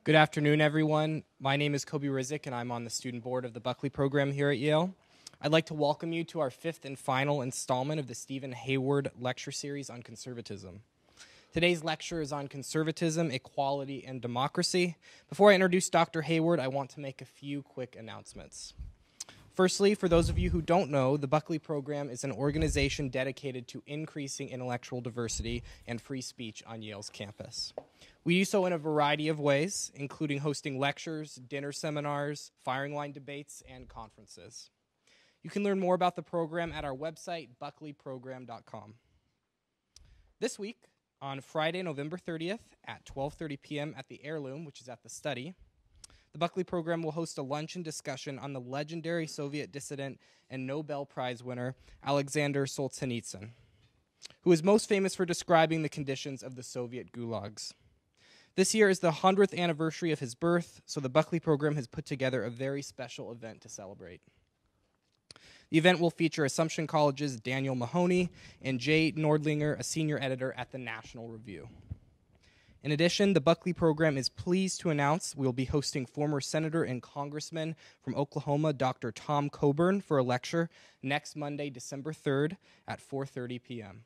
Good afternoon, everyone. My name is Kobe Rizik, and I'm on the student board of the Buckley program here at Yale. I'd like to welcome you to our fifth and final installment of the Steve Hayward lecture series on conservatism. Today's lecture is on conservatism, equality, and democracy. Before I introduce Dr. Hayward, I want to make a few quick announcements. Firstly, for those of you who don't know, the Buckley program is an organization dedicated to increasing intellectual diversity and free speech on Yale's campus. We do so in a variety of ways, including hosting lectures, dinner seminars, firing line debates, and conferences. You can learn more about the program at our website, buckleyprogram.com. This week, on Friday, November 30th at 12:30 p.m. at the Heirloom, which is at the study, the Buckley program will host a luncheon discussion on the legendary Soviet dissident and Nobel Prize winner Alexander Solzhenitsyn, who is most famous for describing the conditions of the Soviet gulags. This year is the 100th anniversary of his birth, so the Buckley program has put together a very special event to celebrate. The event will feature Assumption College's Daniel Mahoney and Jay Nordlinger, a senior editor at the National Review. In addition, the Buckley program is pleased to announce we'll be hosting former Senator and Congressman from Oklahoma, Dr. Tom Coburn, for a lecture next Monday, December 3rd at 4:30 p.m.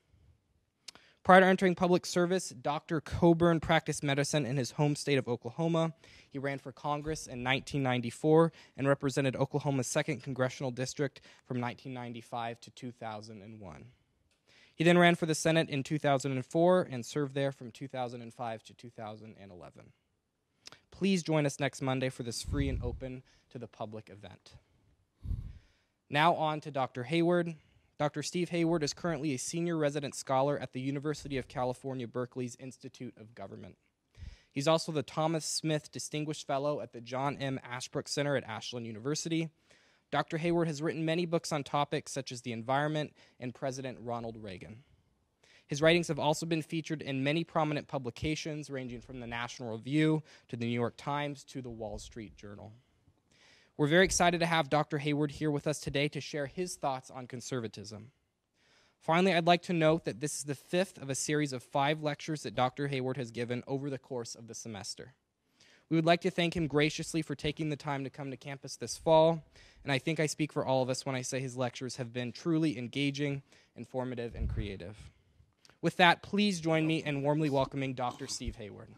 Prior to entering public service, Dr. Coburn practiced medicine in his home state of Oklahoma. He ran for Congress in 1994 and represented Oklahoma's 2nd Congressional District from 1995 to 2001. He then ran for the Senate in 2004 and served there from 2005 to 2011. Please join us next Monday for this free and open to the public event. Now on to Dr. Hayward. Dr. Steve Hayward is currently a senior resident scholar at the University of California, Berkeley's Institute of Government. He's also the Thomas Smith Distinguished Fellow at the John M. Ashbrook Center at Ashland University. Dr. Hayward has written many books on topics such as the environment and President Ronald Reagan. His writings have also been featured in many prominent publications, ranging from the National Review to the New York Times to the Wall Street Journal. We're very excited to have Dr. Hayward here with us today to share his thoughts on conservatism. Finally, I'd like to note that this is the 5th of a series of 5 lectures that Dr. Hayward has given over the course of the semester. We would like to thank him graciously for taking the time to come to campus this fall, and I think I speak for all of us when I say his lectures have been truly engaging, informative, and creative. With that, please join me in warmly welcoming Dr. Steve Hayward.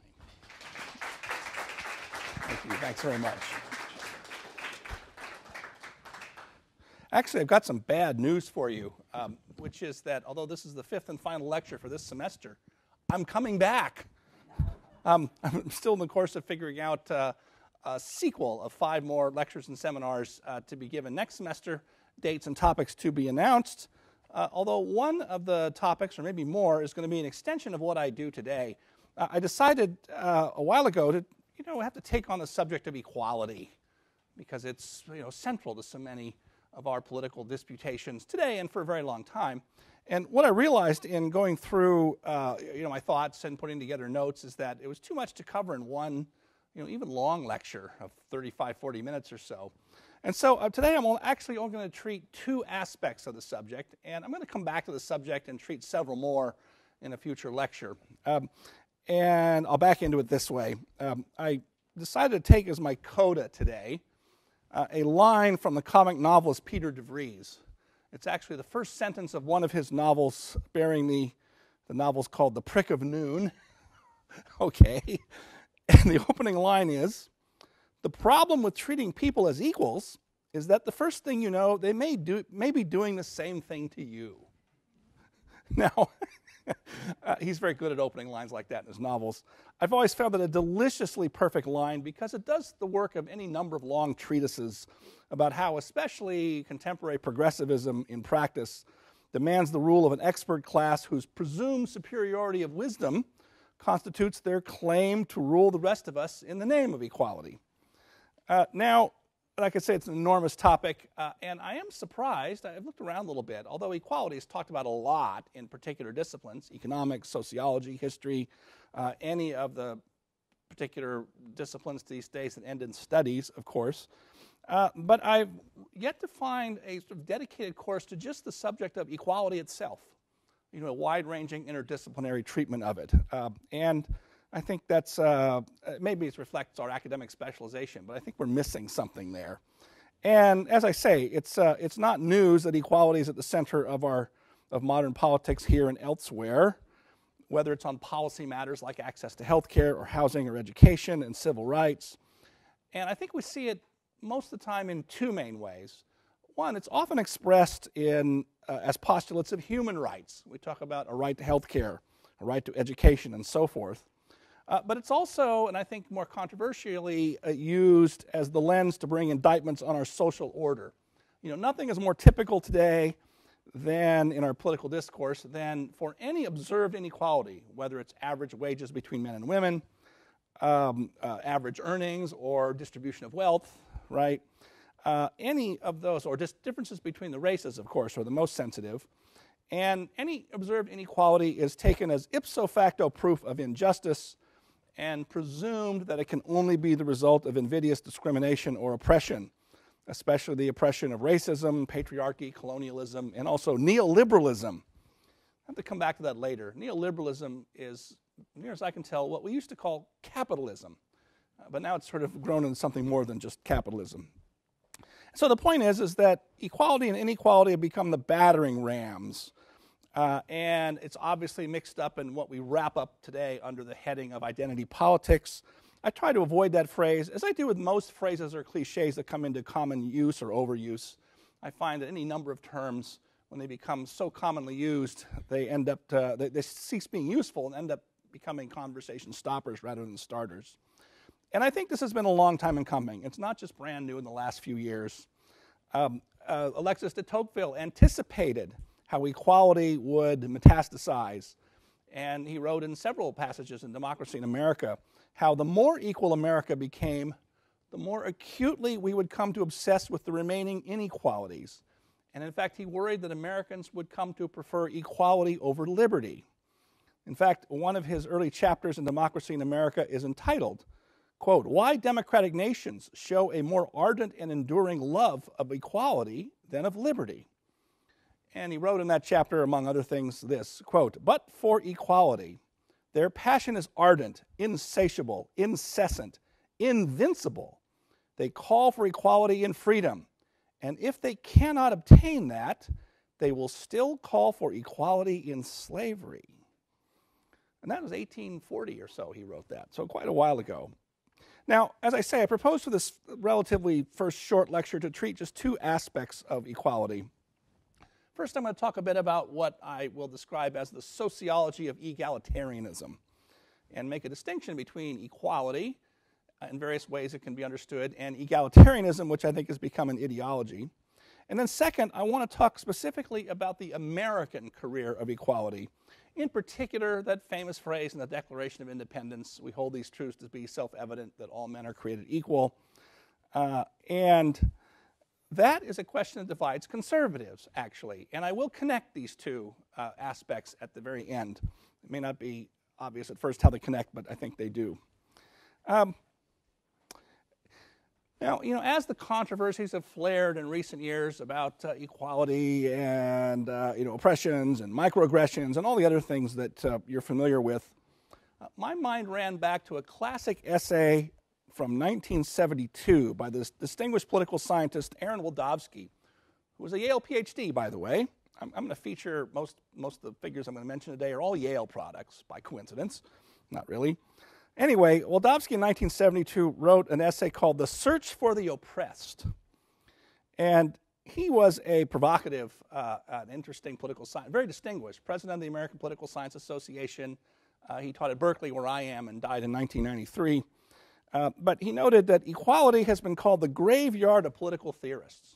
Thank you. Thanks very much. Actually, I've got some bad news for you, which is that although this is the 5th and final lecture for this semester, I'm coming back. I'm still in the course of figuring out a sequel of 5 more lectures and seminars to be given next semester, dates and topics to be announced, although one of the topics, or maybe more, is going to be an extension of what I do today. I decided a while ago to, have to take on the subject of equality because it's, central to so many of our political disputations today and for a very long time. And what I realized in going through, my thoughts and putting together notes is that it was too much to cover in one, even long lecture of 35, 40 minutes or so. And so today I'm actually only going to treat 2 aspects of the subject, and I'm going to come back to the subject and treat several more in a future lecture. And I'll back into it this way. I decided to take as my coda today a line from the comic novelist Peter DeVries. It's actually the first sentence of one of his novels, bearing the novel's called The Prick of Noon. Okay. And the opening line is, "The problem with treating people as equals is that the first thing you know, they may be doing the same thing to you." Now, he's very good at opening lines like that in his novels. I've always found that a deliciously perfect line because it does the work of any number of long treatises about how especially contemporary progressivism in practice demands the rule of an expert class whose presumed superiority of wisdom constitutes their claim to rule the rest of us in the name of equality. Now, like I say, it's an enormous topic, and I am surprised. I've looked around a little bit. Although equality is talked about a lot in particular disciplines, economics, sociology, history, any of the particular disciplines these days that end in studies, of course. But I've yet to find a sort of dedicated course to just the subject of equality itself, a wide-ranging interdisciplinary treatment of it. And I think that's, maybe it reflects our academic specialization, but I think we're missing something there. And as I say, it's not news that equality is at the center of modern politics here and elsewhere, whether it's on policy matters like access to health care or housing or education and civil rights. And I think we see it most of the time in two main ways. One, it's often expressed as postulates of human rights. We talk about a right to health care, a right to education, and so forth. But it's also, and I think more controversially, used as the lens to bring indictments on our social order. Nothing is more typical today than in our political discourse than for any observed inequality, whether it's average wages between men and women, average earnings, or distribution of wealth, right? Any of those, or just differences between the races, of course, are the most sensitive. And any observed inequality is taken as ipso facto proof of injustice and presumed that it can only be the result of invidious discrimination or oppression, especially the oppression of racism, patriarchy, colonialism, and also neoliberalism. I have to come back to that later. Neoliberalism is, near as I can tell, what we used to call capitalism, but now it's sort of grown into something more than just capitalism. So the point is that equality and inequality have become the battering rams, and it's obviously mixed up in what we wrap up today under the heading of identity politics. I try to avoid that phrase, as I do with most phrases or cliches that come into common use or overuse. I find that any number of terms, when they become so commonly used, they end up, they cease being useful and end up becoming conversation stoppers rather than starters. And I think this has been a long time in coming. It's not just brand new in the last few years. Alexis de Tocqueville anticipated how equality would metastasize. And he wrote in several passages in Democracy in America how the more equal America became, the more acutely we would come to obsess with the remaining inequalities. And in fact, he worried that Americans would come to prefer equality over liberty. In fact, one of his early chapters in Democracy in America is entitled, quote, "Why Democratic Nations Show a More Ardent and Enduring Love of Equality Than of Liberty." And he wrote in that chapter, among other things, this, quote, "But for equality, their passion is ardent, insatiable, incessant, invincible. They call for equality and freedom, and if they cannot obtain that, they will still call for equality in slavery." And that was 1840 or so he wrote that, so quite a while ago. Now, as I say, I propose for this relatively first short lecture to treat just two aspects of equality. First, I'm going to talk a bit about what I will describe as the sociology of egalitarianism and make a distinction between equality, in various ways it can be understood, and egalitarianism, which I think has become an ideology. And then second, I want to talk specifically about the American career of equality. In particular, that famous phrase in the Declaration of Independence, we hold these truths to be self-evident that all men are created equal. And that is a question that divides conservatives, actually. And I will connect these two aspects at the very end. It may not be obvious at first how they connect, but I think they do. Now, as the controversies have flared in recent years about equality and oppressions and microaggressions and all the other things that you're familiar with, my mind ran back to a classic essay from 1972 by this distinguished political scientist Aaron Wildavsky, who was a Yale PhD, by the way. I'm going to feature most of the figures I'm going to mention today are all Yale products, by coincidence. Not really. Anyway, Wildavsky in 1972 wrote an essay called The Search for the Oppressed. And he was a provocative, an interesting political scientist, very distinguished, president of the American Political Science Association. He taught at Berkeley, where I am, and died in 1993. But he noted that equality has been called the graveyard of political theorists.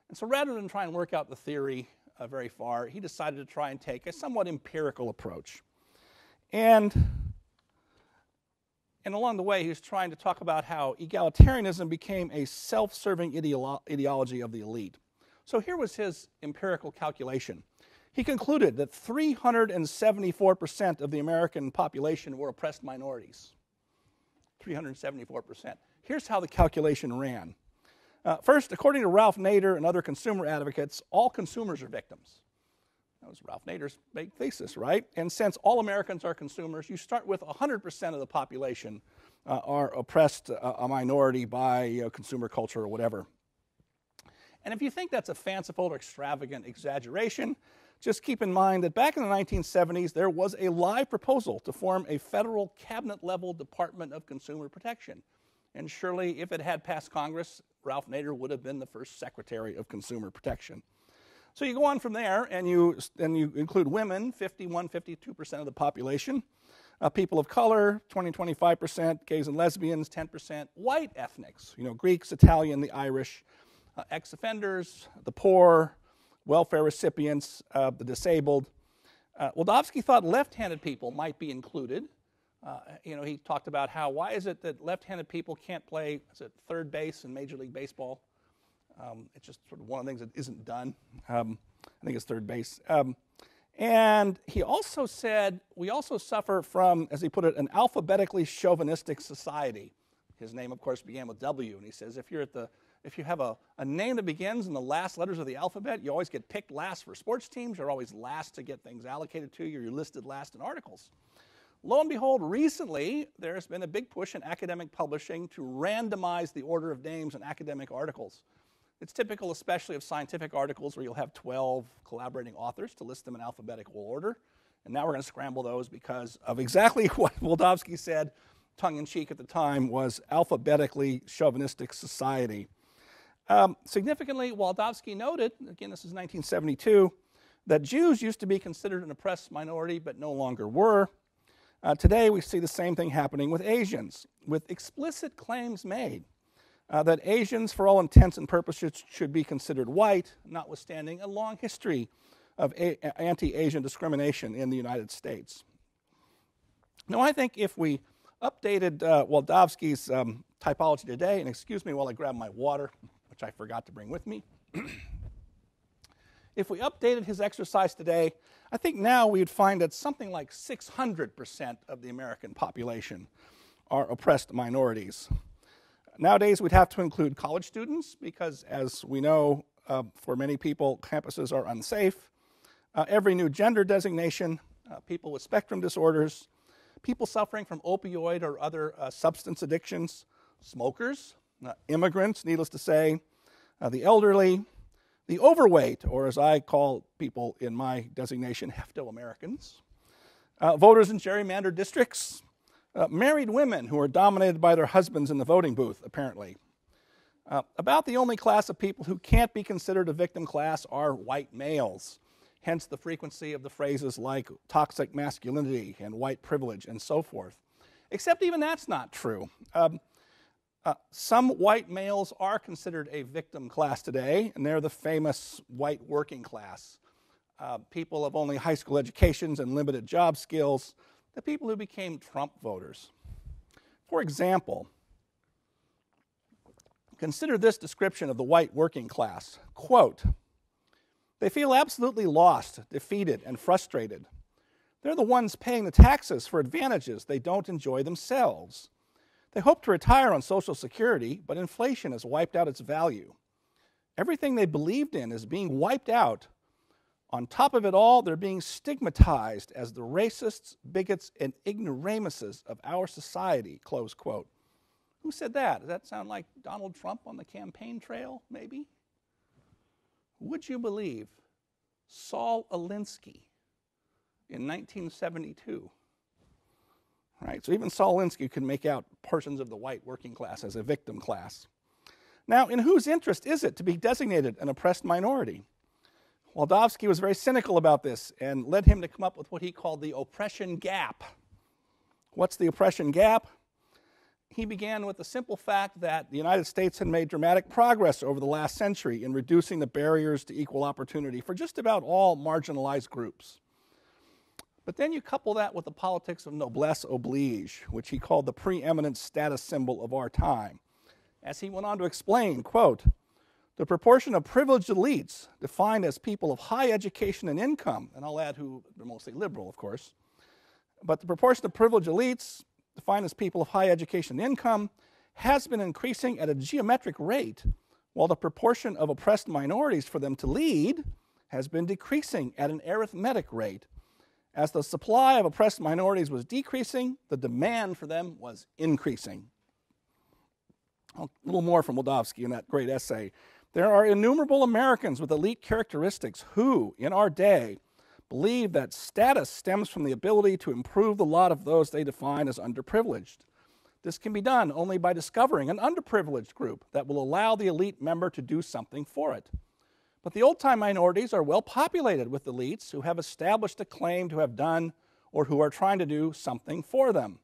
And so rather than try and work out the theory very far, he decided to try and take a somewhat empirical approach. And along the way, he was trying to talk about how egalitarianism became a self-serving ideology of the elite. So here was his empirical calculation. He concluded that 374% of the American population were oppressed minorities. 374%. Here's how the calculation ran. First, according to Ralph Nader and other consumer advocates, all consumers are victims. That was Ralph Nader's big thesis, right? And since all Americans are consumers, you start with 100% of the population are oppressed, a minority by consumer culture or whatever. And if you think that's a fanciful or extravagant exaggeration, just keep in mind that back in the 1970s, there was a live proposal to form a federal cabinet-level Department of Consumer Protection. And surely, if it had passed Congress, Ralph Nader would have been the first Secretary of Consumer Protection. So you go on from there, and you include women, 51, 52% of the population, people of color, 20, 25%, gays and lesbians, 10%, white ethnics, Greeks, Italian, the Irish, ex-offenders, the poor, welfare recipients, the disabled. Wildavsky thought left-handed people might be included. He talked about why is it that left-handed people can't play third base in Major League Baseball? It's just sort of one of the things that isn't done. I think it's third base. And he also said, we also suffer from, as he put it, an alphabetically chauvinistic society. His name, of course, began with W, and he says if you have a name that begins in the last letters of the alphabet, you always get picked last for sports teams, you're always last to get things allocated to you, you're listed last in articles. Lo and behold, recently, there's been a big push in academic publishing to randomize the order of names in academic articles. It's typical, especially of scientific articles, where you'll have 12 collaborating authors to list them in alphabetical order. And now we're going to scramble those because of exactly what Wildavsky said, tongue-in-cheek at the time, was alphabetically chauvinistic society. Significantly, Wildavsky noted, again, this is 1972, that Jews used to be considered an oppressed minority, but no longer were. Today, we see the same thing happening with Asians, with explicit claims made that Asians, for all intents and purposes, should be considered white, notwithstanding a long history of anti-Asian discrimination in the United States. Now, I think if we updated Wildavsky's typology today, and excuse me while I grab my water, which I forgot to bring with me. If we updated his exercise today, I think now we would find that something like 600% of the American population are oppressed minorities. Nowadays, we'd have to include college students because, as we know, for many people, campuses are unsafe. Every new gender designation, people with spectrum disorders, people suffering from opioid or other substance addictions, smokers, immigrants, needless to say, the elderly, the overweight, or as I call people in my designation, hefto-Americans, voters in gerrymandered districts, married women who are dominated by their husbands in the voting booth, apparently. About the only class of people who can't be considered a victim class are white males, hence the frequency of the phrases like toxic masculinity and white privilege and so forth. Except even that's not true. Some white males are considered a victim class today, and they're the famous white working class. People of only high school educations and limited job skills, the people who became Trump voters. For example, consider this description of the white working class. Quote, "They feel absolutely lost, defeated, and frustrated. They're the ones paying the taxes for advantages they don't enjoy themselves. They hope to retire on Social Security, but inflation has wiped out its value. Everything they believed in is being wiped out. On top of it all, they're being stigmatized as the racists, bigots, and ignoramuses of our society," close quote. Who said that? Does that sound like Donald Trump on the campaign trail, maybe? Would you believe Saul Alinsky in 1972? Right, so even Saul Alinsky could make out portions of the white working class as a victim class. Now, in whose interest is it to be designated an oppressed minority? Wildavsky was very cynical about this and led him to come up with what he called the oppression gap. What's the oppression gap? He began with the simple fact that the United States had made dramatic progress over the last century in reducing the barriers to equal opportunity for just about all marginalized groups. But then you couple that with the politics of noblesse oblige, which he called the preeminent status symbol of our time. As he went on to explain, quote, "The proportion of privileged elites, defined as people of high education and income," and I'll add who they're mostly liberal, of course, but the proportion of privileged elites, defined as people of high education and income, has been increasing at a geometric rate, while the proportion of oppressed minorities for them to lead has been decreasing at an arithmetic rate. As the supply of oppressed minorities was decreasing, the demand for them was increasing. A little more from Wildavsky in that great essay. There are innumerable Americans with elite characteristics who, in our day, believe that status stems from the ability to improve the lot of those they define as underprivileged. This can be done only by discovering an underprivileged group that will allow the elite member to do something for it. But the old-time minorities are well populated with elites who have established a claim to have done or who are trying to do something for them.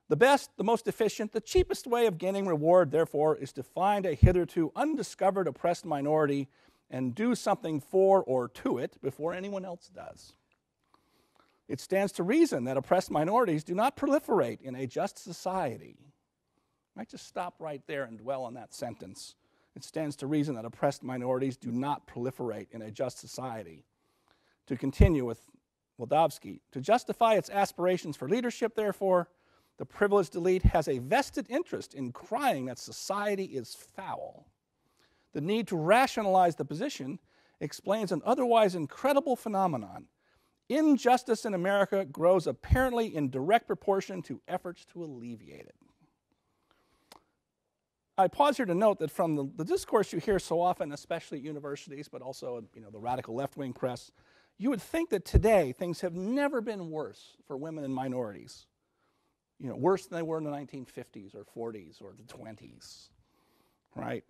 The best, the most efficient, the cheapest way of gaining reward, therefore, is to find a hitherto undiscovered oppressed minority and do something for or to it before anyone else does. It stands to reason that oppressed minorities do not proliferate in a just society. I might just stop right there and dwell on that sentence. It stands to reason that oppressed minorities do not proliferate in a just society. To continue with Wildavsky, to justify its aspirations for leadership, therefore, the privileged elite has a vested interest in crying that society is foul. The need to rationalize the position explains an otherwise incredible phenomenon. Injustice in America grows apparently in direct proportion to efforts to alleviate it. I pause here to note that from the discourse you hear so often, especially at universities, but also the radical left-wing press, you would think that today things have never been worse for women and minorities. Worse than they were in the 1950s or 40s or the 20s, right?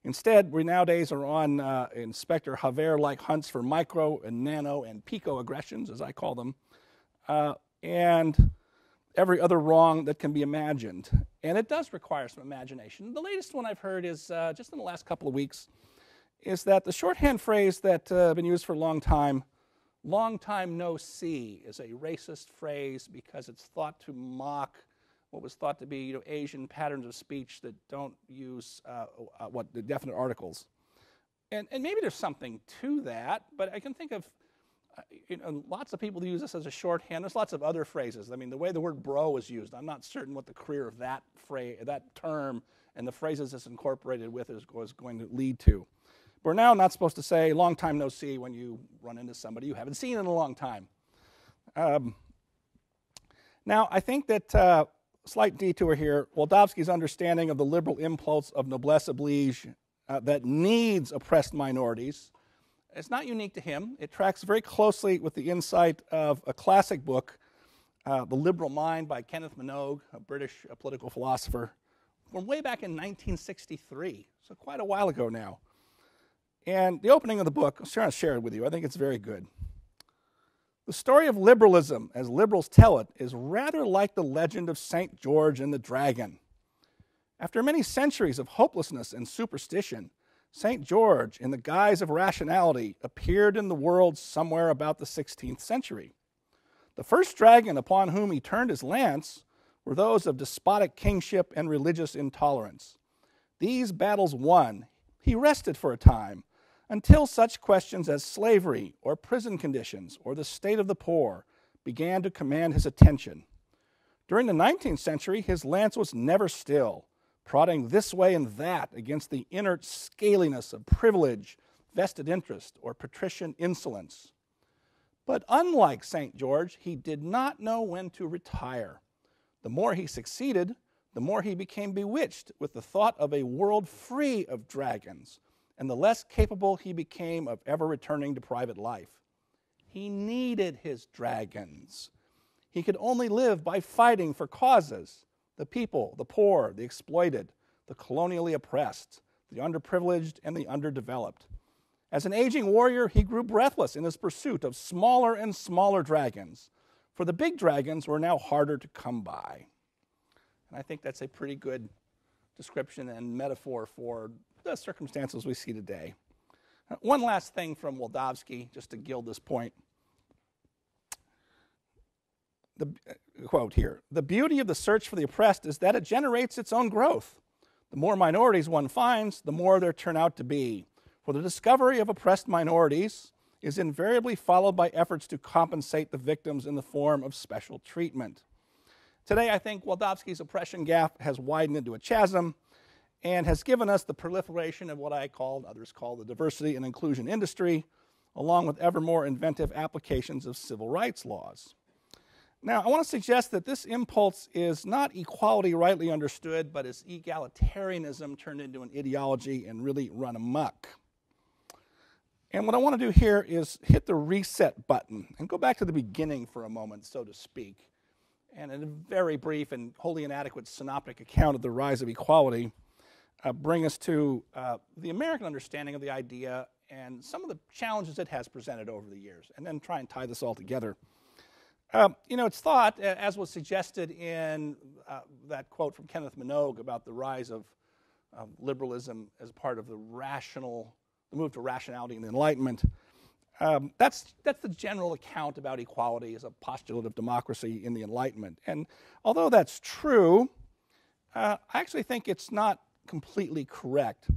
Instead, we nowadays are on Inspector Javert-like hunts for micro and nano and pico aggressions, as I call them, and every other wrong that can be imagined. And it does require some imagination. The latest one I've heard is, just in the last couple of weeks, is that the shorthand phrase that's been used for a long time no see, is a racist phrase because it's thought to mock what was thought to be Asian patterns of speech that don't use the definite articles. And maybe there's something to that, but I can think of lots of people use this as a shorthand. There's lots of other phrases. I mean, the way the word bro is used, I'm not certain what the career of that phrase, that term, and the phrases it's incorporated with is going to lead to. We're now not supposed to say long time no see when you run into somebody you haven't seen in a long time. Now, I think that, slight detour here, Wildavsky's understanding of the liberal impulse of noblesse oblige that needs oppressed minorities, it's not unique to him. It tracks very closely with the insight of a classic book, The Liberal Mind by Kenneth Minogue, a British political philosopher, from way back in 1963, so quite a while ago now. And the opening of the book, I'm trying to share it with you. I think it's very good. The story of liberalism, as liberals tell it, is rather like the legend of St. George and the Dragon. After many centuries of hopelessness and superstition, St. George, in the guise of rationality, appeared in the world somewhere about the 16th century. The first dragon upon whom he turned his lance were those of despotic kingship and religious intolerance. These battles won, he rested for a time, until such questions as slavery or prison conditions or the state of the poor began to command his attention. During the 19th century, his lance was never still, prodding this way and that against the inert scaliness of privilege, vested interest, or patrician insolence. But unlike St. George, he did not know when to retire. The more he succeeded, the more he became bewitched with the thought of a world free of dragons, and the less capable he became of ever returning to private life. He needed his dragons. He could only live by fighting for causes: the people, the poor, the exploited, the colonially oppressed, the underprivileged, and the underdeveloped. As an aging warrior, he grew breathless in his pursuit of smaller and smaller dragons, for the big dragons were now harder to come by. And I think that's a pretty good description and metaphor for the circumstances we see today. One last thing from Wildavsky, just to gild this point. The quote here: "The beauty of the search for the oppressed is that it generates its own growth. The more minorities one finds, the more there turn out to be. For the discovery of oppressed minorities is invariably followed by efforts to compensate the victims in the form of special treatment." Today, I think Wildavsky's oppression gap has widened into a chasm and has given us the proliferation of what I call, and others call, the diversity and inclusion industry, along with ever more inventive applications of civil rights laws. Now, I want to suggest that this impulse is not equality rightly understood, but is egalitarianism turned into an ideology and really run amok. And what I want to do here is hit the reset button and go back to the beginning for a moment, so to speak. And in a very brief and wholly inadequate synoptic account of the rise of equality, bring us to the American understanding of the idea and some of the challenges it has presented over the years, and then try and tie this all together. It's thought, as was suggested in that quote from Kenneth Minogue about the rise of liberalism as part of the move to rationality and the Enlightenment, that's the general account about equality as a postulate of democracy in the Enlightenment. And although that's true, I actually think it's not completely correct.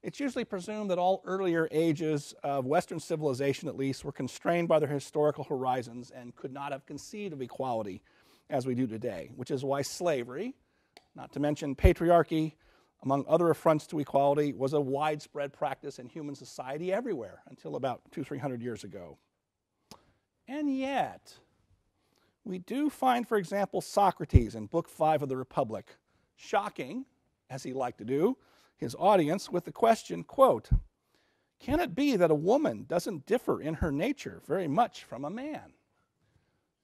It's usually presumed that all earlier ages of Western civilization, at least, were constrained by their historical horizons and could not have conceived of equality as we do today, which is why slavery, not to mention patriarchy, among other affronts to equality, was a widespread practice in human society everywhere until about 200-300 years ago. And yet, we do find, for example, Socrates in Book 5 of the Republic, shocking, as he liked to do, his audience with the question, quote, "Can it be that a woman doesn't differ in her nature very much from a man?"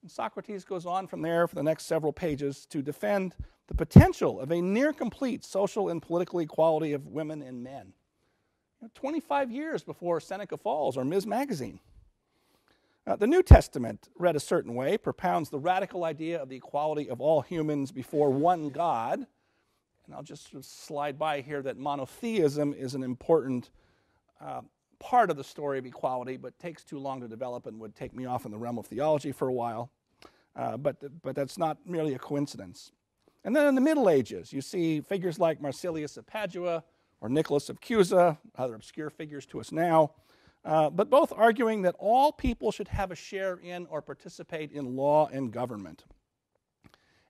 And Socrates goes on from there for the next several pages to defend the potential of a near-complete social and political equality of women and men. 25 years before Seneca Falls or Ms. Magazine. The New Testament, read a certain way, propounds the radical idea of the equality of all humans before one God. And I'll just slide by here that monotheism is an important part of the story of equality, but takes too long to develop and would take me off in the realm of theology for a while. But that's not merely a coincidence. And then in the Middle Ages, you see figures like Marsilius of Padua or Nicholas of Cusa, other obscure figures to us now, but both arguing that all people should have a share in or participate in law and government.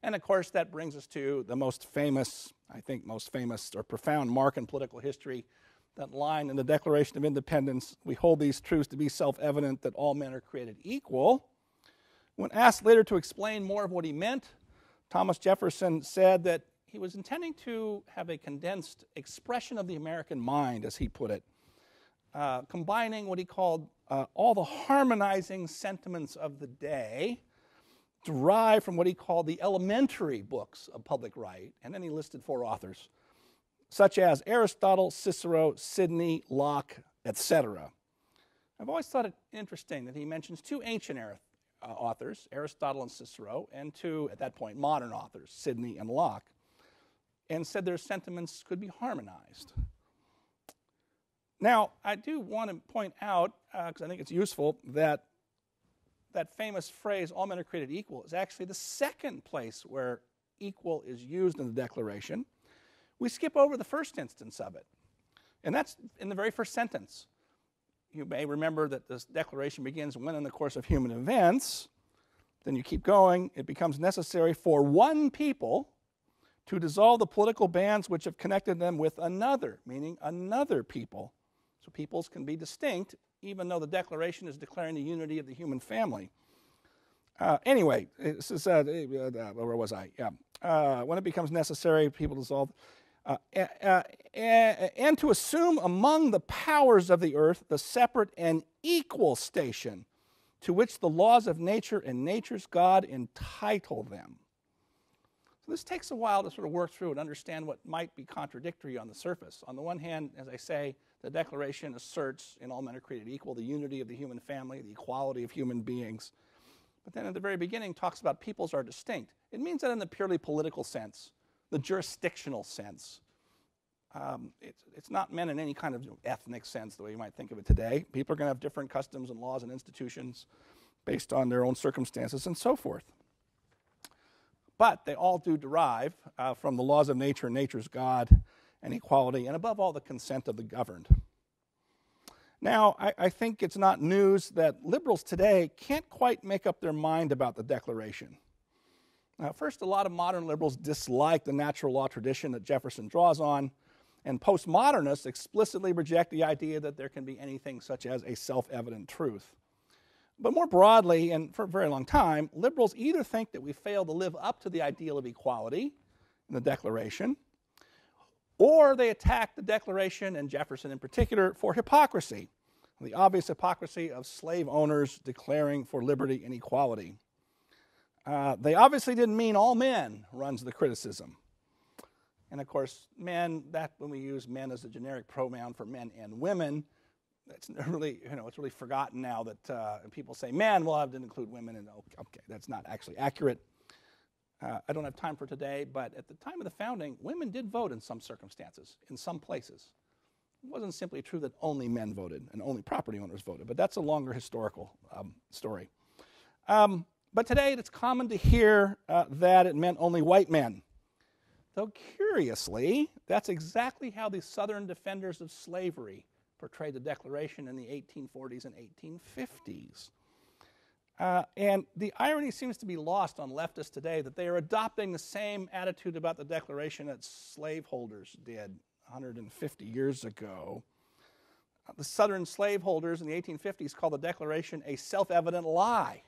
And of course, that brings us to the most famous or profound mark in political history, that line in the Declaration of Independence, "We hold these truths to be self-evident that all men are created equal." When asked later to explain more of what he meant, Thomas Jefferson said that he was intending to have a condensed expression of the American mind, as he put it, combining what he called all the harmonizing sentiments of the day, derived from what he called the elementary books of public right, and then he listed 4 authors, such as Aristotle, Cicero, Sidney, Locke, etc. I've always thought it interesting that he mentions 2 ancient authors, Aristotle and Cicero, and 2, at that point, modern authors, Sidney and Locke, and said their sentiments could be harmonized. Now, I do want to point out, because I think it's useful, that famous phrase, "all men are created equal," is actually the second place where equal is used in the Declaration. We skip over the first instance of it, and that's in the very first sentence. You may remember that this Declaration begins, "When in the course of human events," then you keep going, "it becomes necessary for one people to dissolve the political bands which have connected them with another," meaning another people. So peoples can be distinct, even though the Declaration is declaring the unity of the human family. Anyway, this is, where was I? Yeah. When it becomes necessary, people dissolve, and to assume among the powers of the earth the separate and equal station to which the laws of nature and nature's God entitle them. So this takes a while to sort of work through and understand what might be contradictory on the surface. On the one hand, as I say, the Declaration asserts in all men are created equal the unity of the human family, the equality of human beings. But then at the very beginning talks about peoples are distinct. It means that in the purely political sense, the jurisdictional sense. It's not meant in any kind of ethnic sense the way you might think of it today. People are going to have different customs and laws and institutions based on their own circumstances and so forth. But they all do derive from the laws of nature and nature's God and equality, and above all, the consent of the governed. Now, I think it's not news that liberals today can't quite make up their mind about the Declaration. First, a lot of modern liberals dislike the natural law tradition that Jefferson draws on, And postmodernists explicitly reject the idea that there can be anything such as a self-evident truth. But more broadly, and for a very long time, liberals either think that we fail to live up to the ideal of equality in the Declaration, or they attack the Declaration, and Jefferson in particular, for hypocrisy, the obvious hypocrisy of slave owners declaring for liberty and equality. They obviously didn't mean all men, runs the criticism. And of course, men, that when we use men as a generic pronoun for men and women, it's really, it's really forgotten now that people say men, well, I didn't include women, and okay, that's not actually accurate. I don't have time for today, but at the time of the founding, women did vote in some circumstances, in some places. It wasn't simply true that only men voted and only property owners voted, but that's a longer historical story. But today, it's common to hear that it meant only white men. Though curiously, that's exactly how the Southern defenders of slavery portrayed the Declaration in the 1840s and 1850s. And the irony seems to be lost on leftists today that they are adopting the same attitude about the Declaration that slaveholders did 150 years ago. The Southern slaveholders in the 1850s called the Declaration a self-evident lie.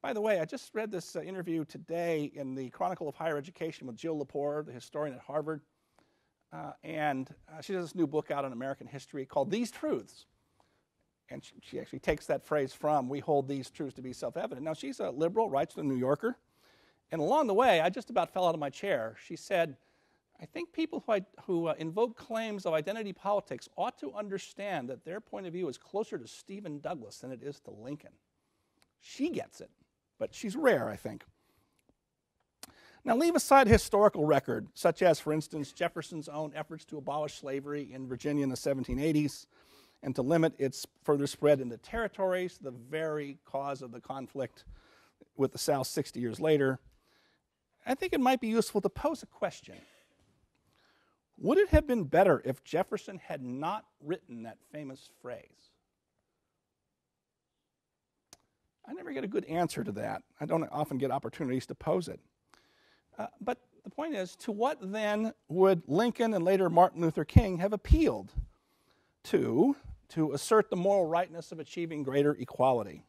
By the way, I just read this interview today in the Chronicle of Higher Education with Jill Lepore, the historian at Harvard. And she has this new book out on American history called These Truths. And she actually takes that phrase from, we hold these truths to be self-evident. Now, she's a liberal, writes for the New Yorker. And along the way, I just about fell out of my chair. She said, I think people who invoke claims of identity politics ought to understand that their point of view is closer to Stephen Douglas than it is to Lincoln. She gets it. But she's rare, I think. Now, leave aside historical record, such as, for instance, Jefferson's own efforts to abolish slavery in Virginia in the 1780s and to limit its further spread into territories, the very cause of the conflict with the South 60 years later. I think it might be useful to pose a question. Would it have been better if Jefferson had not written that famous phrase? I never get a good answer to that. I don't often get opportunities to pose it. But the point is, to what then would Lincoln and later Martin Luther King have appealed to assert the moral rightness of achieving greater equality?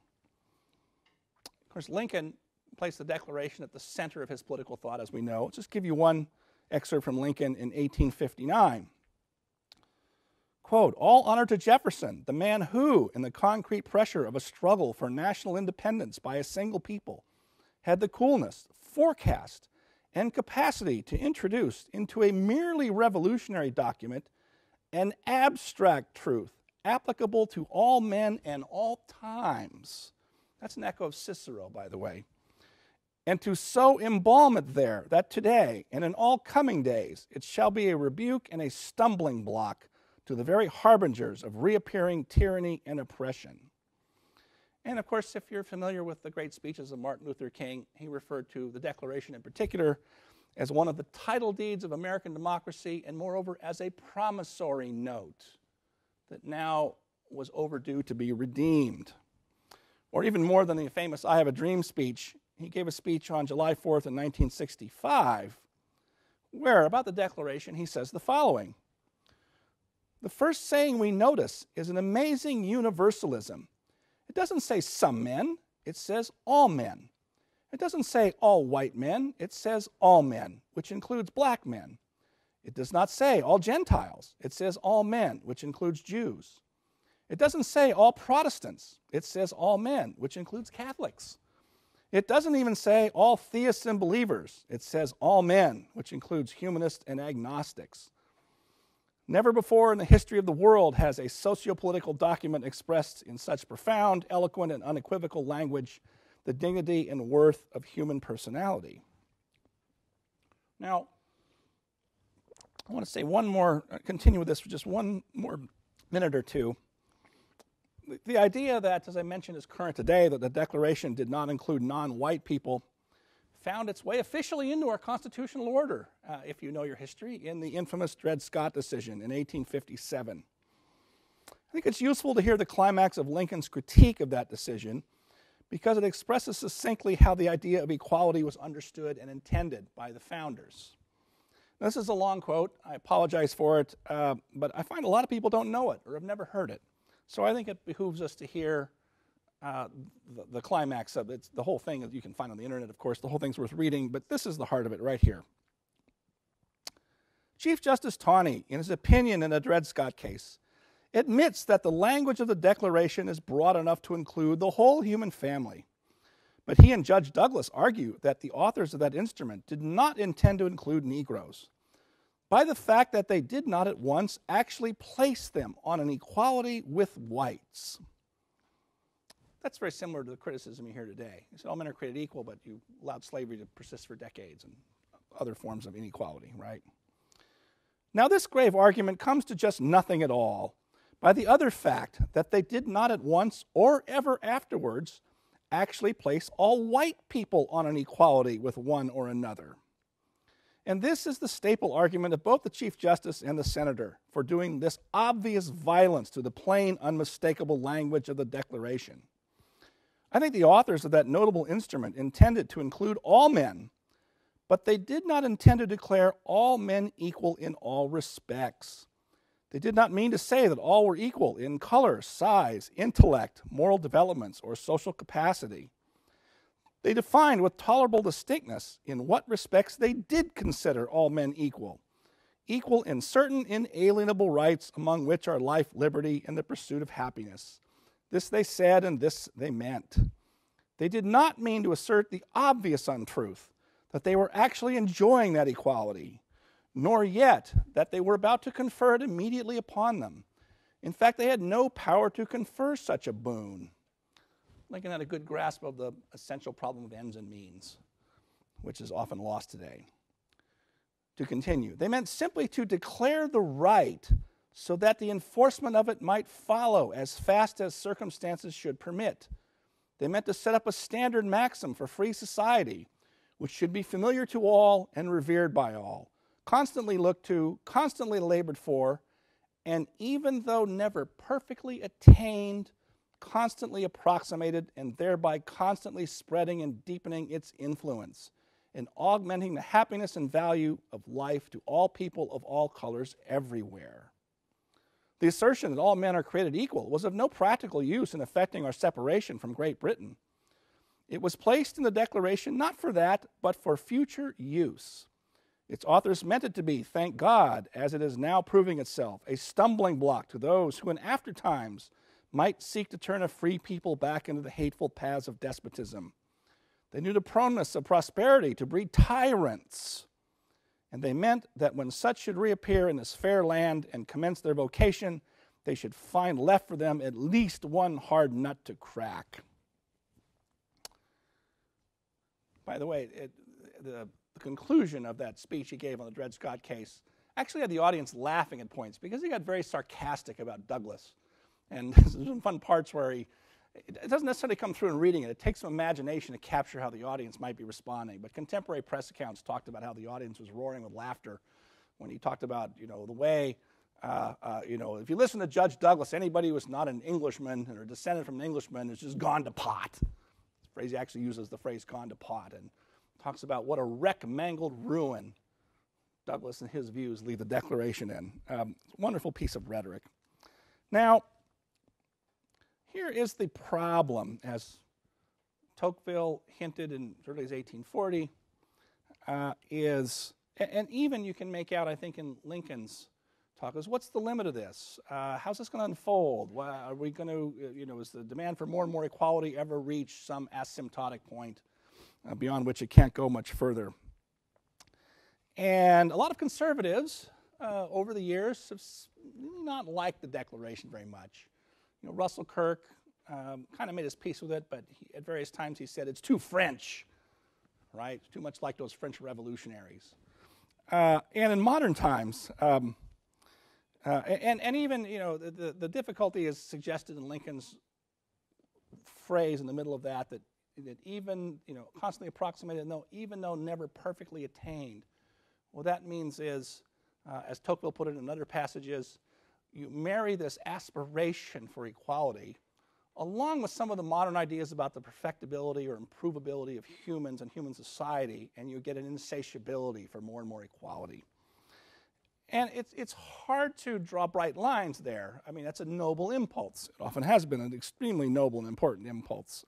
Of course, Lincoln placed the Declaration at the center of his political thought, as we know. I'll just give you one excerpt from Lincoln in 1859. Quote, all honor to Jefferson, the man who, in the concrete pressure of a struggle for national independence by a single people, had the coolness, forecast, and capacity to introduce into a merely revolutionary document an abstract truth applicable to all men and all times. That's an echo of Cicero, by the way. And to so embalm it there, that today and in all coming days it shall be a rebuke and a stumbling block to the very harbingers of reappearing tyranny and oppression. And of course, if you're familiar with the great speeches of Martin Luther King, he referred to the Declaration in particular as one of the title deeds of American democracy, and moreover as a promissory note that now was overdue to be redeemed. Or even more than the famous I Have a Dream speech, he gave a speech on July 4th in 1965, where about the Declaration he says the following: the first saying we notice is an amazing universalism. It doesn't say some men, it says all men. It doesn't say all white men, it says all men, which includes black men. It does not say all Gentiles, it says all men, which includes Jews. It doesn't say all Protestants, it says all men, which includes Catholics. It doesn't even say all theists and believers, it says all men, which includes humanists and agnostics. Never before in the history of the world has a sociopolitical document expressed in such profound, eloquent, and unequivocal language the dignity and worth of human personality. Now, I want to say continue with this for just one more minute or two. The idea that, as I mentioned, is current today, that the Declaration did not include non-white people, found its way officially into our constitutional order, if you know your history, in the infamous Dred Scott decision in 1857. I think it's useful to hear the climax of Lincoln's critique of that decision because it expresses succinctly how the idea of equality was understood and intended by the founders. This is a long quote. I apologize for it, but I find a lot of people don't know it or have never heard it. So I think it behooves us to hear the climax of it. The whole thing that you can find on the internet, of course. The whole thing's worth reading, but this is the heart of it right here. Chief Justice Taney, in his opinion in the Dred Scott case, admits that the language of the Declaration is broad enough to include the whole human family. But he and Judge Douglas argue that the authors of that instrument did not intend to include Negroes, by the fact that they did not at once actually place them on an equality with whites. That's very similar to the criticism you hear today. You said all men are created equal, but you allowed slavery to persist for decades and other forms of inequality, right? Now, this grave argument comes to just nothing at all by the other fact that they did not at once or ever afterwards actually place all white people on an equality with one or another. And this is the staple argument of both the Chief Justice and the Senator for doing this obvious violence to the plain, unmistakable language of the Declaration. I think the authors of that notable instrument intended to include all men, but they did not intend to declare all men equal in all respects. They did not mean to say that all were equal in color, size, intellect, moral developments, or social capacity. They defined with tolerable distinctness in what respects they did consider all men equal in certain inalienable rights, among which are life, liberty, and the pursuit of happiness. This they said, and this they meant. They did not mean to assert the obvious untruth that they were actually enjoying that equality, nor yet that they were about to confer it immediately upon them. In fact, they had no power to confer such a boon. Lincoln had a good grasp of the essential problem of ends and means, which is often lost today. To continue, they meant simply to declare the right so that the enforcement of it might follow as fast as circumstances should permit. They meant to set up a standard maxim for free society, which should be familiar to all and revered by all, constantly looked to, constantly labored for, and even though never perfectly attained, constantly approximated, and thereby constantly spreading and deepening its influence, and augmenting the happiness and value of life to all people of all colors everywhere. The assertion that all men are created equal was of no practical use in effecting our separation from Great Britain. It was placed in the Declaration not for that, but for future use. Its authors meant it to be, thank God, as it is now proving itself, a stumbling block to those who in after times might seek to turn a free people back into the hateful paths of despotism. They knew the proneness of prosperity to breed tyrants, and they meant that when such should reappear in this fair land and commence their vocation, they should find left for them at least one hard nut to crack. By the way, the conclusion of that speech he gave on the Dred Scott case actually had the audience laughing at points because he got very sarcastic about Douglas. And there's some fun parts where it doesn't necessarily come through in reading it. It takes some imagination to capture how the audience might be responding. But contemporary press accounts talked about how the audience was roaring with laughter when he talked about, the way, if you listen to Judge Douglas, anybody who was not an Englishman or descended from an Englishman is just gone to pot. The phrase he actually uses the phrase gone to pot and talks about what a wreck-mangled ruin Douglas and his views leave the Declaration in. It's a wonderful piece of rhetoric. Now, here is the problem, as Tocqueville hinted in as early as 1840, and even you can make out, I think, in Lincoln's talk, is what's the limit of this? How's this going to unfold? Are we going to, is the demand for more and more equality ever reach some asymptotic point beyond which it can't go much further? And a lot of conservatives over the years have really not liked the Declaration very much. Russell Kirk kind of made his peace with it, but at various times he said it's too French, right? It's too much like those French revolutionaries. And in modern times, and even, the difficulty is suggested in Lincoln's phrase in the middle of that even, constantly approximated, even though never perfectly attained. What that means is, as Tocqueville put it in other passages, you marry this aspiration for equality along with some of the modern ideas about the perfectibility or improvability of humans and human society, and you get an insatiability for more and more equality. And it's hard to draw bright lines there. I mean, that's a noble impulse. It often has been an extremely noble and important impulse.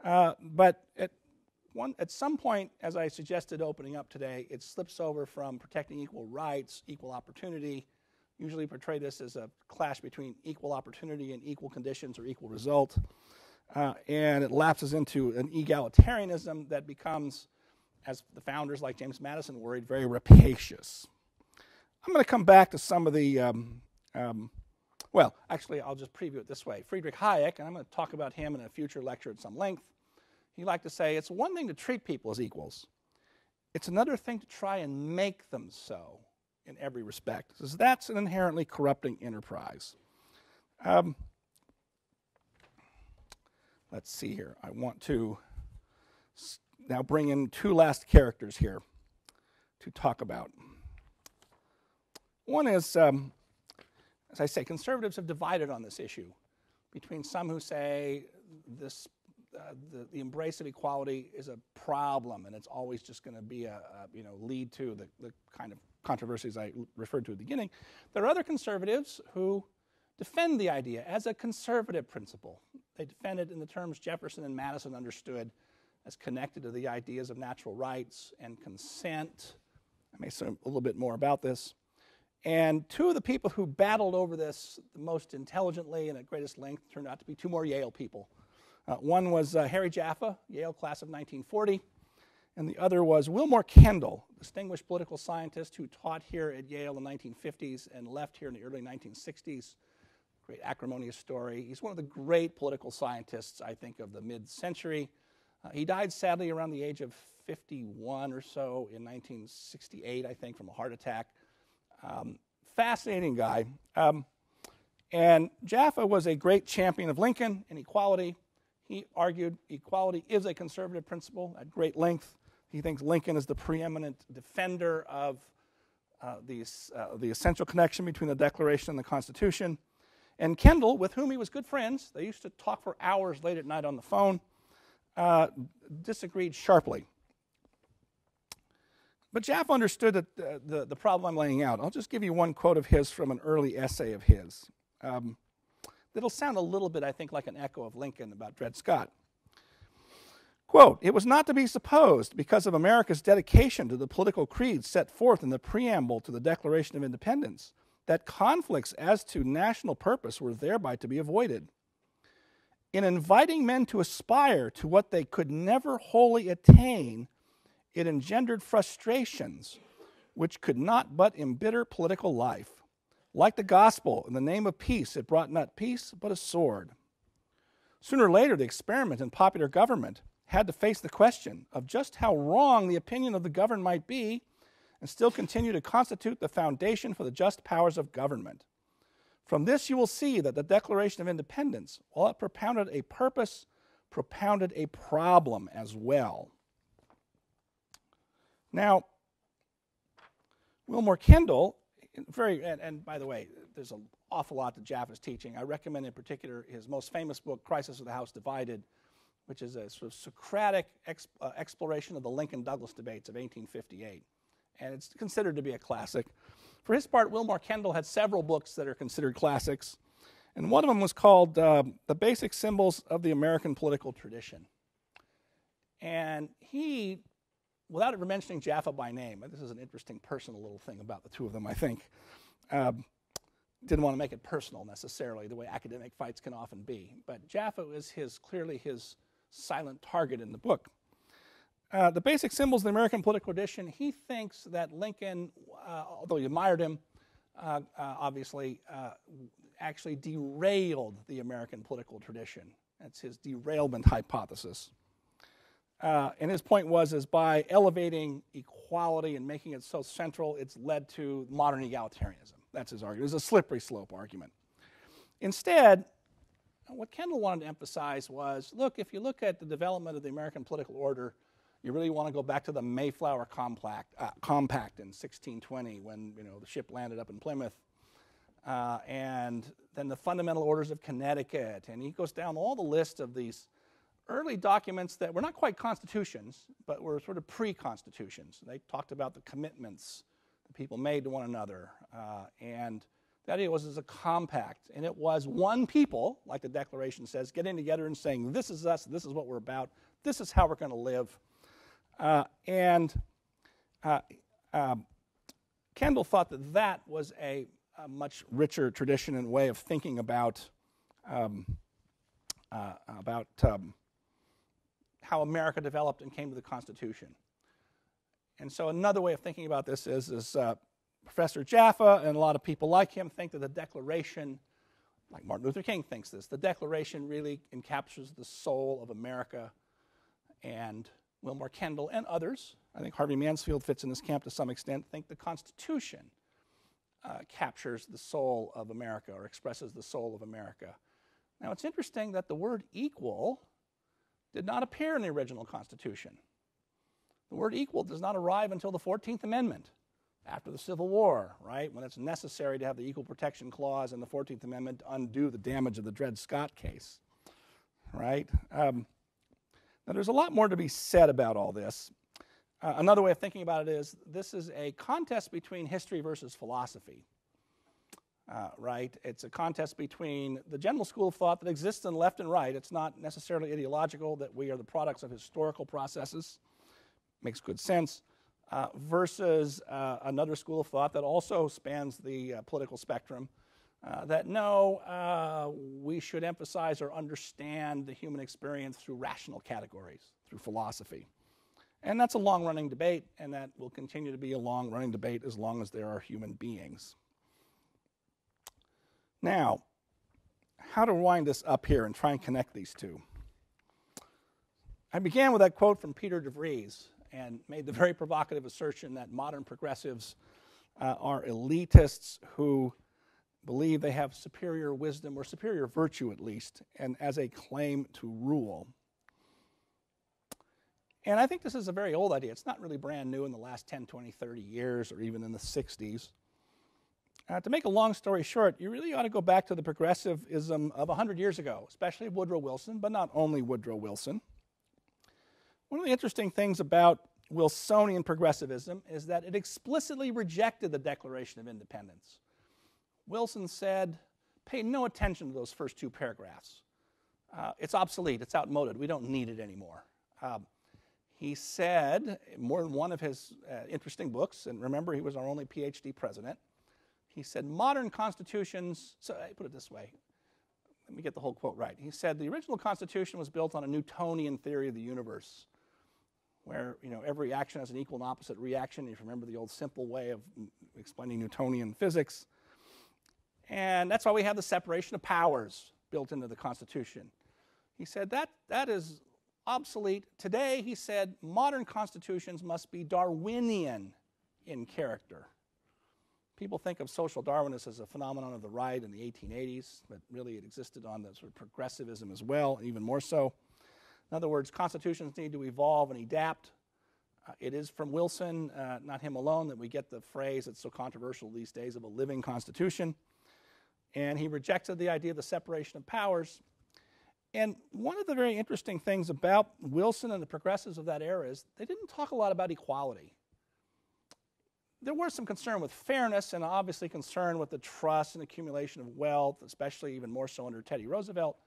But at some point, as I suggested opening up today, it slips over from protecting equal rights, equal opportunity, usually portray this as a clash between equal opportunity and equal conditions or equal result, and it lapses into an egalitarianism that becomes, as the founders like James Madison worried, very rapacious. I'm going to come back to some of the, well, actually, I'll just preview it this way. Friedrich Hayek, and I'm going to talk about him in a future lecture at some length, he liked to say, it's one thing to treat people as equals. It's another thing to try and make them so in every respect, because that's an inherently corrupting enterprise. Let's see here. I want to now bring in two last characters here to talk about. One is, as I say, conservatives have divided on this issue between some who say this, the embrace of equality is a problem and it's always just going to be lead to the kind of controversies I referred to at the beginning. There are other conservatives who defend the idea as a conservative principle. They defend it in the terms Jefferson and Madison understood as connected to the ideas of natural rights and consent. I may say a little bit more about this. And two of the people who battled over this the most intelligently and at greatest length turned out to be two more Yale people. One was Harry Jaffa, Yale class of 1940, and the other was Wilmore Kendall, distinguished political scientist who taught here at Yale in the 1950s and left here in the early 1960s. Great acrimonious story. He's one of the great political scientists, I think, of the mid-century. He died sadly around the age of 51 or so in 1968, I think, from a heart attack. Fascinating guy. And Jaffa was a great champion of Lincoln and equality. He argued equality is a conservative principle at great length. He thinks Lincoln is the preeminent defender of the essential connection between the Declaration and the Constitution. And Kendall, with whom he was good friends, they used to talk for hours late at night on the phone, disagreed sharply. But Jaffa understood that the problem I'm laying out. I'll just give you one quote of his from an early essay of his. That'll sound a little bit, I think, like an echo of Lincoln about Dred Scott. Quote, "It was not to be supposed, because of America's dedication to the political creed set forth in the preamble to the Declaration of Independence, that conflicts as to national purpose were thereby to be avoided. In inviting men to aspire to what they could never wholly attain, it engendered frustrations which could not but embitter political life. Like the gospel, in the name of peace, it brought not peace, but a sword. Sooner or later, the experiment in popular government had to face the question of just how wrong the opinion of the governed might be and still continue to constitute the foundation for the just powers of government. From this you will see that the Declaration of Independence, while it propounded a purpose, propounded a problem as well." Now, Wilmore Kendall, and by the way, there's an awful lot to Jaffa's teaching. I recommend in particular his most famous book, Crisis of the House Divided, which is a sort of Socratic exploration of the Lincoln-Douglas debates of 1858. And it's considered to be a classic. For his part, Wilmore Kendall had several books that are considered classics. And one of them was called The Basic Symbols of the American Political Tradition. And he, without ever mentioning Jaffa by name, and this is an interesting personal little thing about the two of them, I think, didn't want to make it personal necessarily, the way academic fights can often be. But Jaffa is clearly his silent target in the book. The Basic Symbols of the American Political Tradition, he thinks that Lincoln, although he admired him, obviously, actually derailed the American political tradition. That's his derailment hypothesis. And his point was by elevating equality and making it so central, it's led to modern egalitarianism. That's his argument. It was a slippery slope argument. Instead, what Kendall wanted to emphasize was, look, if you look at the development of the American political order, you really want to go back to the Mayflower Compact in 1620 when the ship landed up in Plymouth, and then the Fundamental Orders of Connecticut. And he goes down all the list of these early documents that were not quite constitutions, but were sort of pre-constitutions. They talked about the commitments that people made to one another. And the idea was as a compact, and it was one people, like the Declaration says, getting together and saying, this is us, this is what we're about, this is how we're going to live. Kendall thought that that was a much richer tradition and way of thinking about how America developed and came to the Constitution. And so another way of thinking about this is Professor Jaffa and a lot of people like him think that the Declaration, like Martin Luther King thinks this, the Declaration really encaptures the soul of America. And Wilmore Kendall and others, I think Harvey Mansfield fits in this camp to some extent, think the Constitution captures the soul of America or expresses the soul of America. Now it's interesting that the word equal did not appear in the original Constitution. The word equal does not arrive until the 14th Amendment, after the Civil War, right? When it's necessary to have the Equal Protection Clause in the 14th Amendment to undo the damage of the Dred Scott case, right? Now there's a lot more to be said about all this. Another way of thinking about it is this is a contest between history versus philosophy, right? It's a contest between the general school of thought that exists in left and right. It's not necessarily ideological, that we are the products of historical processes. Makes good sense. Versus another school of thought that also spans the political spectrum, that no, we should emphasize or understand the human experience through rational categories, through philosophy. And that's a long-running debate, and that will continue to be a long-running debate as long as there are human beings. Now, how to wind this up here and try and connect these two? I began with that quote from Peter de Vries and made the very provocative assertion that modern progressives are elitists who believe they have superior wisdom, or superior virtue at least, and as a claim to rule. And I think this is a very old idea. It's not really brand new in the last 10, 20, 30 years, or even in the 60s. To make a long story short, you really ought to go back to the progressivism of 100 years ago, especially Woodrow Wilson, but not only Woodrow Wilson. One of the interesting things about Wilsonian progressivism is that it explicitly rejected the Declaration of Independence. Wilson said, pay no attention to those first two paragraphs. It's obsolete, it's outmoded, we don't need it anymore. He said, more than one of his interesting books, and remember he was our only PhD president, he said modern constitutions, so I put it this way, let me get the whole quote right. He said the original Constitution was built on a Newtonian theory of the universe, where every action has an equal and opposite reaction. If you remember the old simple way of explaining Newtonian physics. And that's why we have the separation of powers built into the Constitution. He said that is obsolete. Today, he said, modern constitutions must be Darwinian in character. People think of social Darwinism as a phenomenon of the right in the 1880s, but really it existed on the sort of progressivism as well, and even more so. In other words, constitutions need to evolve and adapt. It is from Wilson, not him alone, that we get the phrase that's so controversial these days of a living constitution. And he rejected the idea of the separation of powers. And one of the very interesting things about Wilson and the progressives of that era is they didn't talk a lot about equality. There was some concern with fairness and obviously concern with the trust and accumulation of wealth, especially even more so under Teddy Roosevelt.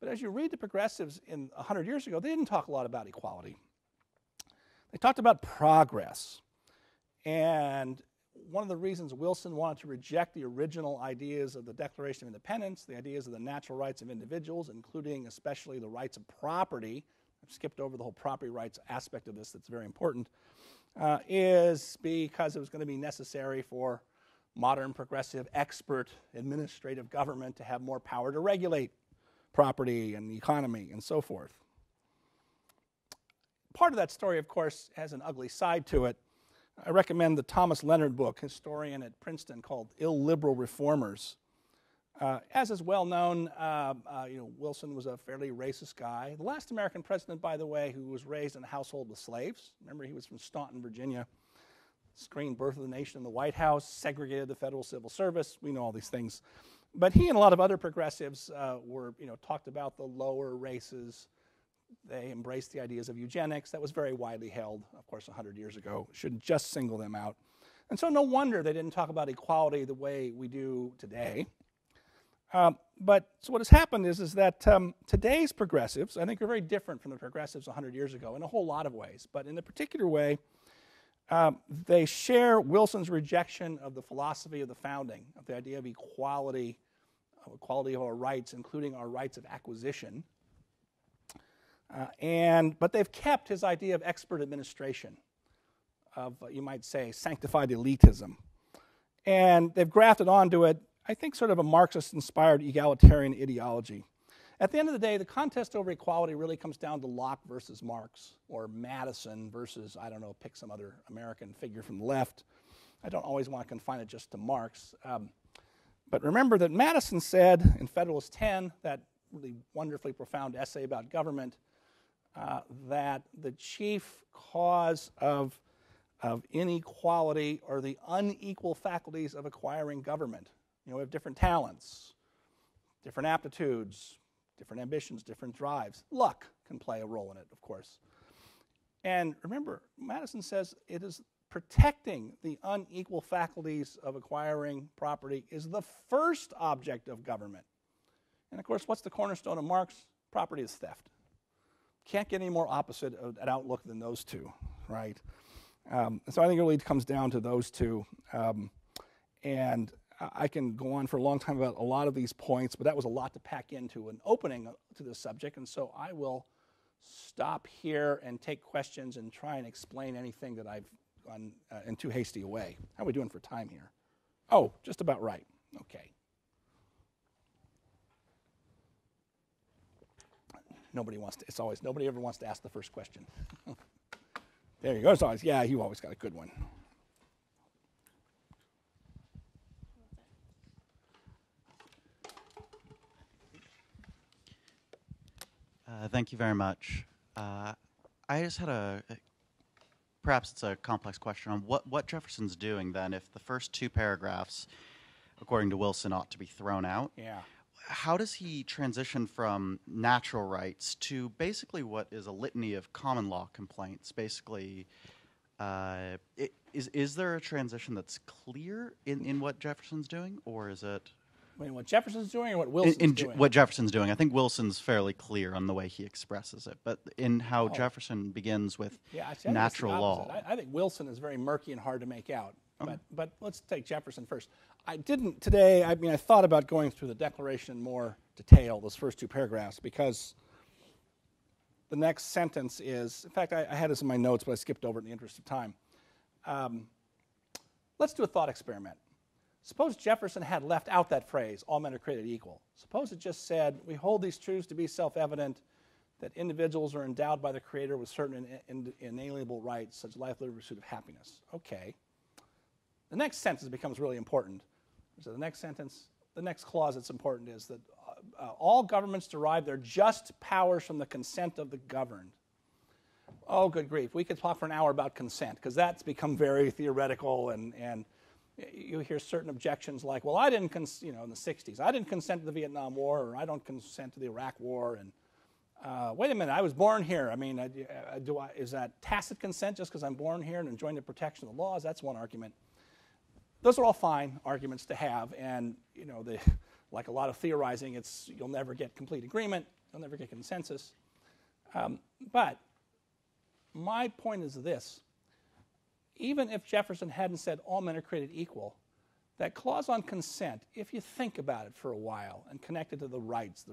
But as you read the progressives in 100 years ago, they didn't talk a lot about equality. They talked about progress. And one of the reasons Wilson wanted to reject the original ideas of the Declaration of Independence, the ideas of the natural rights of individuals, including especially the rights of property, I've skipped over the whole property rights aspect of this that's very important, is because it was going to be necessary for modern progressive expert administrative government to have more power to regulate property and the economy and so forth. Part of that story, of course, has an ugly side to it. I recommend the Thomas Leonard book, historian at Princeton, called Illiberal Reformers. As is well known, Wilson was a fairly racist guy. The last American president, by the way, who was raised in a household with slaves. Remember, he was from Staunton, Virginia. Screened Birth of the Nation in the White House, segregated the Federal Civil Service. We know all these things. But he and a lot of other progressives talked about the lower races. They embraced the ideas of eugenics. That was very widely held, of course, 100 years ago. Shouldn't just single them out. And so no wonder they didn't talk about equality the way we do today. But so what has happened is that today's progressives, I think, are very different from the progressives 100 years ago in a whole lot of ways. But in a particular way, they share Wilson's rejection of the philosophy of the founding, of the idea of equality of our rights, including our rights of acquisition. But they've kept his idea of expert administration, of, you might say, sanctified elitism. And they've grafted onto it, I think, sort of a Marxist-inspired egalitarian ideology. At the end of the day, the contest over equality really comes down to Locke versus Marx, or Madison versus, I don't know, pick some other American figure from the left. I don't always want to confine it just to Marx. But remember that Madison said in Federalist 10, that really wonderfully profound essay about government, that the chief cause of inequality are the unequal faculties of acquiring government. You know, we have different talents, different aptitudes, different ambitions, different drives. Luck can play a role in it, of course. And remember, Madison says it is protecting the unequal faculties of acquiring property is the first object of government. And of course, what's the cornerstone of Marx? Property is theft. Can't get any more opposite of an outlook than those two, right? So I think it really comes down to those two. And I can go on for a long time about a lot of these points, but that was a lot to pack into an opening to this subject, and so I will stop here and take questions and try and explain anything that I've gone in too hasty a way. How are we doing for time here? Oh, just about right. Okay. Nobody ever wants to ask the first question. There you go. It's always, yeah, you always got a good one. Thank you very much. I just had perhaps it's a complex question on what Jefferson's doing then if the first two paragraphs, according to Wilson, ought to be thrown out. Yeah. How does he transition from natural rights to basically what is a litany of common law complaints? Basically, is there a transition that's clear in what Jefferson's doing, or is it... Wait, what Jefferson's doing or what Wilson's doing? What Jefferson's doing. I think Wilson's fairly clear on the way he expresses it, but in how Jefferson begins with natural law. I think Wilson is very murky and hard to make out. But let's take Jefferson first. I didn't today, I thought about going through the Declaration in more detail, those first two paragraphs, because the next sentence is, in fact, I had this in my notes, but I skipped over it in the interest of time. Let's do a thought experiment. Suppose Jefferson had left out that phrase, all men are created equal. Suppose it just said, we hold these truths to be self-evident, that individuals are endowed by the Creator with certain inalienable rights, such as life, liberty, pursuit of happiness. Okay. The next sentence becomes really important. So the next clause that's important is that all governments derive their just powers from the consent of the governed. Oh, good grief. We could talk for an hour about consent, because that's become very theoretical, and you hear certain objections like, well, I didn't, in the 60s, I didn't consent to the Vietnam War, or I don't consent to the Iraq War, and wait a minute, I was born here. Is that tacit consent just because I'm born here and enjoying the protection of the laws? That's one argument. Those are all fine arguments to have, and like a lot of theorizing, you'll never get complete agreement, you'll never get consensus. But my point is this. Even if Jefferson hadn't said all men are created equal, that clause on consent, if you think about it for a while and connect it to the rights,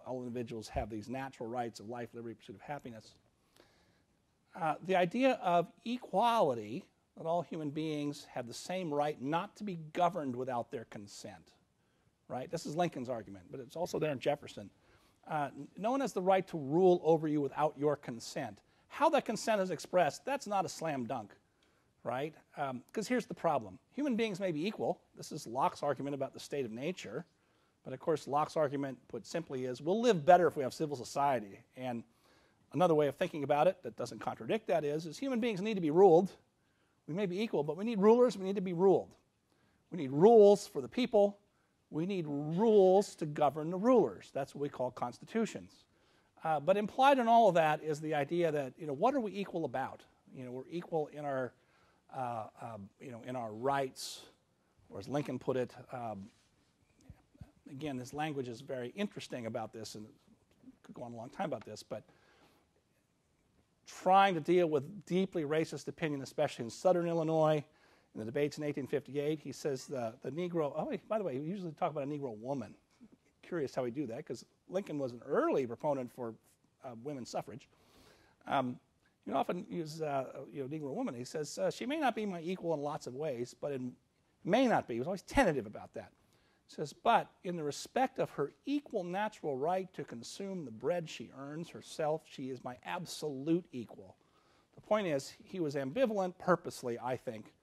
all individuals have these natural rights of life, liberty, pursuit of happiness, the idea of equality, that all human beings have the same right not to be governed without their consent, right? This is Lincoln's argument, but it's also there in Jefferson. No one has the right to rule over you without your consent. How that consent is expressed, that's not a slam dunk, right? Because here's the problem. Human beings may be equal. This is Locke's argument about the state of nature. But of course, Locke's argument, put simply, is we'll live better if we have civil society. And another way of thinking about it that doesn't contradict that is human beings need to be ruled. We may be equal, but we need rulers, we need to be ruled. We need rules for the people. We need rules to govern the rulers. That's what we call constitutions. But implied in all of that is the idea that, what are we equal about? We're equal in our in our rights, or as Lincoln put it. Again, this language is very interesting about this, and could go on a long time about this, but trying to deal with deeply racist opinion, especially in Southern Illinois, in the debates in 1858, he says the Negro, by the way, we usually talk about a Negro woman. Curious how we do that, because Lincoln was an early proponent for women's suffrage. You often use Negro woman. He says, she may not be my equal in lots of ways, but it may not be. He was always tentative about that. He says, but in the respect of her equal natural right to consume the bread she earns herself, she is my absolute equal. The point is, he was ambivalent purposely, I think,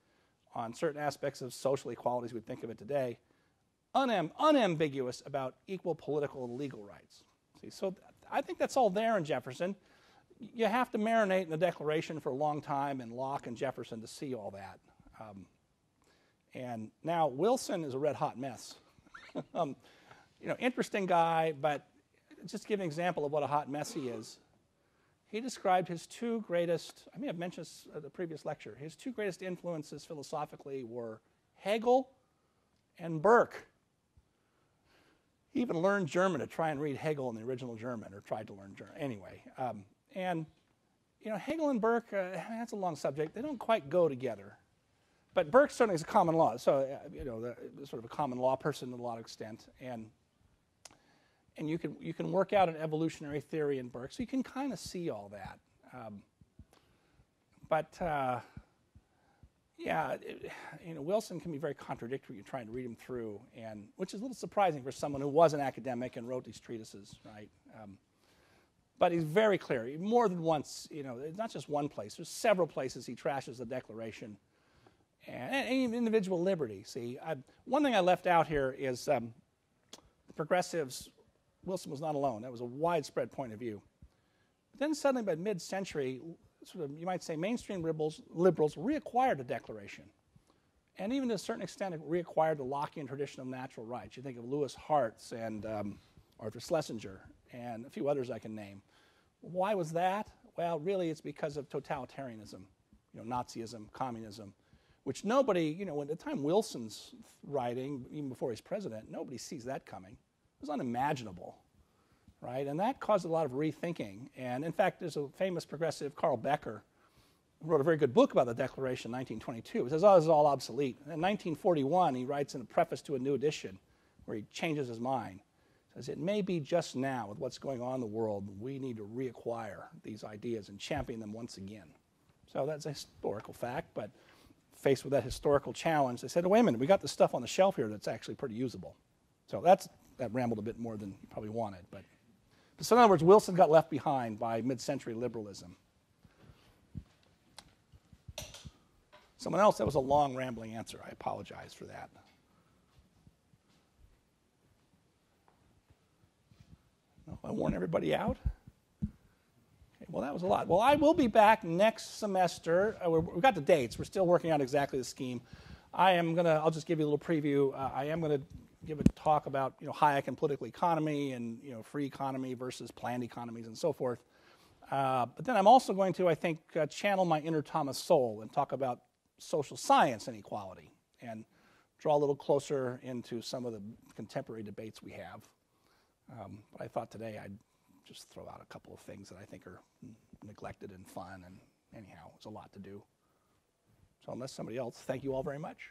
on certain aspects of social equality as we think of it today, unambiguous about equal political and legal rights. See, so I think that's all there in Jefferson. You have to marinate in the Declaration for a long time in Locke and Jefferson to see all that. And now Wilson is a red-hot mess. Interesting guy, but just to give an example of what a hot mess he is, he described his two greatest, I may have mentioned this at the previous lecture, his two greatest influences philosophically were Hegel and Burke. He even learned German to try and read Hegel in the original German, or tried to learn German. Anyway, Hegel and Burke, that's a long subject. They don't quite go together. But Burke certainly is a common law, so sort of a common law person to a lot of extent, and you can work out an evolutionary theory in Burke, so you can kind of see all that. Wilson can be very contradictory. You're trying to read him through, and which is a little surprising for someone who was an academic and wrote these treatises, right? But he's very clear. More than once, it's not just one place. There's several places he trashes the Declaration. And individual liberty. See, one thing I left out here is the progressives. Wilson was not alone. That was a widespread point of view. But then suddenly, by mid-century, sort of you might say mainstream liberals reacquired the Declaration, and even to a certain extent, reacquired the Lockean tradition of natural rights. You think of Lewis Hartz and Arthur Schlesinger and a few others I can name. Why was that? Well, really, it's because of totalitarianism, Nazism, communism, which nobody, at the time Wilson's writing, even before he's president, nobody sees that coming. It was unimaginable, right? And that caused a lot of rethinking. And in fact, there's a famous progressive, Carl Becker, who wrote a very good book about the Declaration in 1922. He says, this is all obsolete. And in 1941, he writes in a preface to a new edition where he changes his mind. He says, it may be just now, with what's going on in the world, we need to reacquire these ideas and champion them once again. So that's a historical fact, but faced with that historical challenge, they said, oh, wait a minute, we got this stuff on the shelf here that's actually pretty usable. So that rambled a bit more than you probably wanted. But so in other words, Wilson got left behind by mid-century liberalism. Someone else, that was a long, rambling answer. I apologize for that. I warn everybody out. Well, that was a lot. Well, I will be back next semester. We've got the dates. We're still working out exactly the scheme. I'll just give you a little preview. I am going to give a talk about, Hayek and political economy and, free economy versus planned economies and so forth. But then I'm also going to, I think, channel my inner Thomas Sowell and talk about social science and equality and draw a little closer into some of the contemporary debates we have. But I thought today I'd just throw out a couple of things that I think are neglected and fun, and anyhow, it's a lot to do. So unless somebody else, thank you all very much.